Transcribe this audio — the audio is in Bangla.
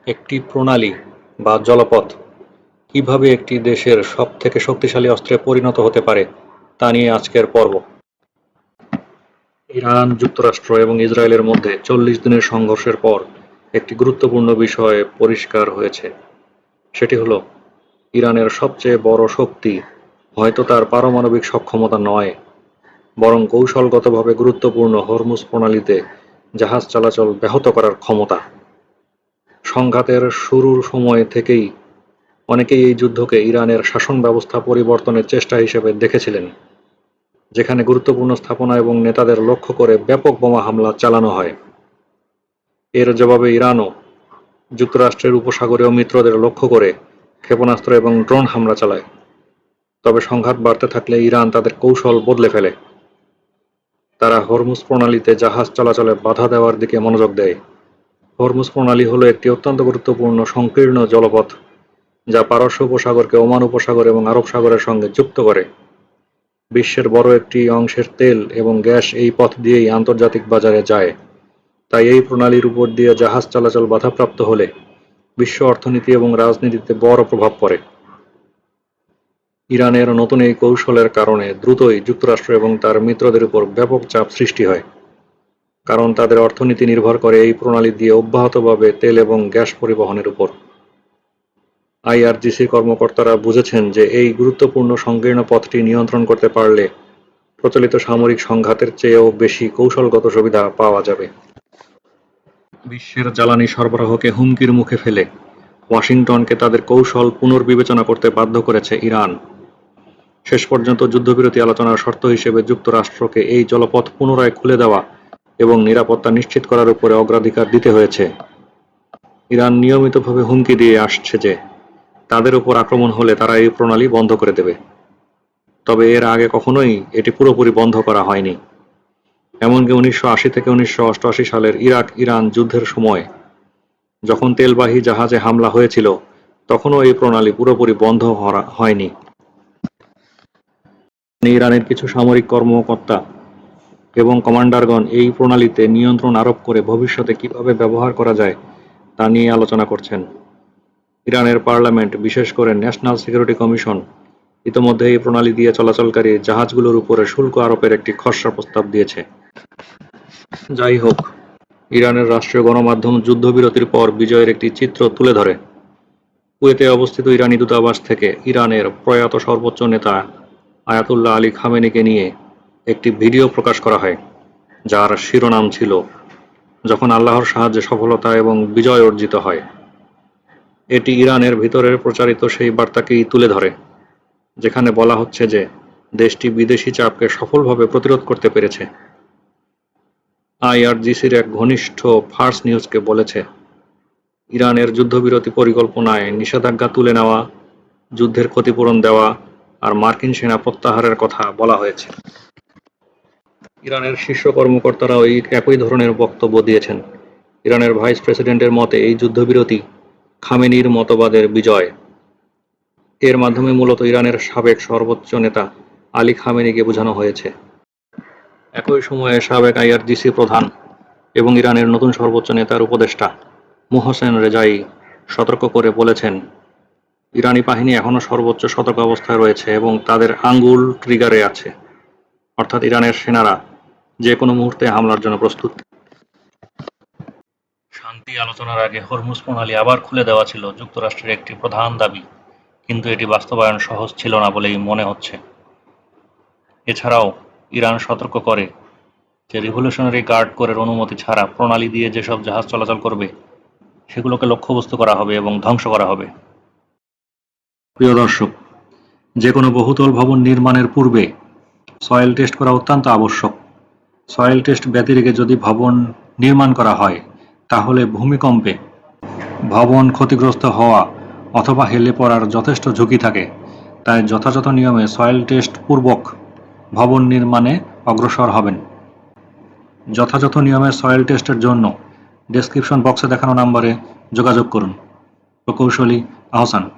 একটি প্রণালী বা জলপথ কিভাবে একটি দেশের সবথেকে শক্তিশালী অস্ত্রে পরিণত হতে পারে তা নিয়ে আজকের পর্ব। ইরান, যুক্তরাষ্ট্র এবং ইসরায়েলের মধ্যে 40 দিনের সংঘর্ষের পর একটি গুরুত্বপূর্ণ বিষয় পরিষ্কার হয়েছে। সেটি হলো, ইরানের সবচেয়ে বড় শক্তি হয়তো তার পারমাণবিক সক্ষমতা নয়, বরং কৌশলগতভাবে গুরুত্বপূর্ণ হরমুজ প্রণালীতে জাহাজ চলাচল ব্যাহত করার ক্ষমতা। সংঘাতের শুরুর সময় থেকেই অনেকেই এই যুদ্ধকে ইরানের শাসন ব্যবস্থা পরিবর্তনের চেষ্টা হিসেবে দেখেছিলেন, যেখানে গুরুত্বপূর্ণ স্থাপনা এবং নেতাদের লক্ষ্য করে ব্যাপক বোমা হামলা চালানো হয়। এর জবাবে ইরানও যুক্তরাষ্ট্রের উপসাগরীয় মিত্রদের লক্ষ্য করে ক্ষেপণাস্ত্র এবং ড্রোন হামলা চালায়। তবে সংঘাত বাড়তে থাকলে ইরান তাদের কৌশল বদলে ফেলে। তারা হরমুজ প্রণালীতে জাহাজ চলাচলে বাধা দেওয়ার দিকে মনোযোগ দেয়। হরমুজ প্রণালী হলো একটি অত্যন্ত গুরুত্বপূর্ণ সংকীর্ণ জলপথ, যা পারস্য উপসাগরকে ওমান উপসাগর এবং আরব সাগরের সঙ্গে যুক্ত করে। বিশ্বের বড় একটি অংশের তেল এবং গ্যাস এই পথ দিয়েই আন্তর্জাতিক বাজারে যায়। তাই এই প্রণালীর উপর দিয়ে জাহাজ চলাচল বাধাপ্রাপ্ত হলে বিশ্ব অর্থনীতি এবং রাজনীতিতে বড় প্রভাব পড়ে। ইরানের নতুন এই কৌশলের কারণে দ্রুতই যুক্তরাষ্ট্র এবং তার মিত্রদের উপর ব্যাপক চাপ সৃষ্টি হয়, কারণ তাদের অর্থনীতি নির্ভর করে এই প্রণালী দিয়ে অব্যাহতভাবে তেল এবং গ্যাস পরিবহনের উপর। আইআরজিসির কর্মকর্তারা বুঝেছেন যে এই গুরুত্বপূর্ণ সংকীর্ণ পথটি নিয়ন্ত্রণ করতে পারলে প্রচলিত সামরিক সংঘাতের চেয়েও বেশি কৌশলগত সুবিধা পাওয়া যাবে। বিশ্বের জ্বালানি সরবরাহকে হুমকির মুখে ফেলে ওয়াশিংটনকে তাদের কৌশল পুনর্বিবেচনা করতে বাধ্য করেছে ইরান। শেষ পর্যন্ত যুদ্ধবিরতি আলোচনার শর্ত হিসেবে যুক্তরাষ্ট্রকে এই জলপথ পুনরায় খুলে দেওয়া এবং নিরাপত্তা নিশ্চিত করার উপরে অগ্রাধিকার দিতে হয়েছে। ইরান নিয়মিতভাবে হুমকি দিয়ে আসছে যে তাদের উপর আক্রমণ হলে তারা এই প্রণালী বন্ধ করে দেবে। তবে এর আগে কখনোই এটি পুরোপুরি বন্ধ করা হয়নি। এমনকি 1980 থেকে 1988 সালের ইরাক-ইরান যুদ্ধের সময় যখন তেলবাহী জাহাজে হামলা হয়েছিল, তখনও এই প্রণালী পুরোপুরি বন্ধ হয়নি। ইরানের কিছু সামরিক কর্মকর্তা এবং কমান্ডারগণ এই প্রণালীতে নিয়ন্ত্রণ আরোপ করে ভবিষ্যতে কিভাবে ব্যবহার করা যায় তা নিয়ে আলোচনা করছেন। ইরানের পার্লামেন্ট, বিশেষ করে ন্যাশনাল সিকিউরিটি কমিশন, ইতোমধ্যে এই প্রণালী দিয়ে চলাচলকারী জাহাজগুলোর উপরে শুল্ক আরোপের একটি খসড়া প্রস্তাব দিয়েছে। যাই হোক, ইরানের রাষ্ট্রীয় গণমাধ্যম যুদ্ধবিরতির পর বিজয়ের একটি চিত্র তুলে ধরে। কুয়েতে অবস্থিত ইরানি দূতাবাস থেকে ইরানের প্রয়াত সর্বোচ্চ নেতা আয়াতুল্লাহ আলী খামেনিকে নিয়ে একটি ভিডিও প্রকাশ করা হয়, যার শিরোনাম ছিল "যখন আল্লাহর সাহায্যে সফলতা এবং বিজয় অর্জিত হয়"। এটি ইরানের ভিতরের প্রচারিত সেই বার্তাকেই তুলে ধরে, যেখানে বলা হচ্ছে যে দেশটি বিদেশি চাপকে সফলভাবে প্রতিরোধ করতে পেরেছে। আইআরজিসির এক ঘনিষ্ঠ ফার্স নিউজকে বলেছে, ইরানের যুদ্ধবিরতি পরিকল্পনায় নিষেধাজ্ঞা তুলে নেওয়া, যুদ্ধের ক্ষতিপূরণ দেওয়া আর মার্কিন সেনা প্রত্যাহারের কথা বলা হয়েছে। ইরানের শীর্ষ কর্মকর্তারাও এই একই ধরনের বক্তব্য দিয়েছেন। ইরানের ভাইস প্রেসিডেন্টের মতে এই যুদ্ধবিরতি খামেনির মতবাদের বিজয়। এর মাধ্যমে মূলত ইরানের সাবেক সর্বোচ্চ নেতা আলী খামেনিকে বোঝানো হয়েছে। একই সময়ে সাবেক আইআরজিসি প্রধান এবং ইরানের নতুন সর্বোচ্চ নেতার উপদেষ্টা মোহসেন রেজাই সতর্ক করে বলেছেন, ইরানি বাহিনী এখনও সর্বোচ্চ সতর্ক অবস্থায় রয়েছে এবং তাদের আঙ্গুল ট্রিগারে আছে, অর্থাৎ ইরানের সেনারা যে কোনো মুহূর্তে হামলার জন্য প্রস্তুত। শান্তি আলোচনার আগে হরমুজ প্রণালী আবার খুলে দেওয়া ছিল যুক্তরাষ্ট্রের একটি প্রধান দাবি, কিন্তু এটি বাস্তবায়ন সহজ ছিল না বলেই মনে হচ্ছে। এছাড়াও ইরান সতর্ক করে যে রিভলিউশনারি গার্ড কোরের অনুমতি ছাড়া প্রণালী দিয়ে যেসব জাহাজ চলাচল করবে সেগুলোকে লক্ষ্যবস্তু করা হবে এবং ধ্বংস করা হবে। প্রিয় দর্শক, যে কোনো বহুতল ভবন নির্মাণের পূর্বে সয়েল টেস্ট করা অত্যন্ত আবশ্যক। সয়েল টেস্ট ব্যতিরেকে যদি ভবন নির্মাণ করা হয়, তাহলে ভূমিকম্পে ভবন ক্ষতিগ্রস্ত হওয়া অথবা হেলে পড়ার যথেষ্ট ঝুঁকি থাকে। তাই যথাযথ নিয়মে সয়েল টেস্ট পূর্বক ভবন নির্মাণে অগ্রসর হবেন। যথাযথ নিয়মে সয়েল টেস্টের জন্য ডেসক্রিপশন বক্সে দেখানো নম্বরে যোগাযোগ করুন। প্রকৌশলী আহসান।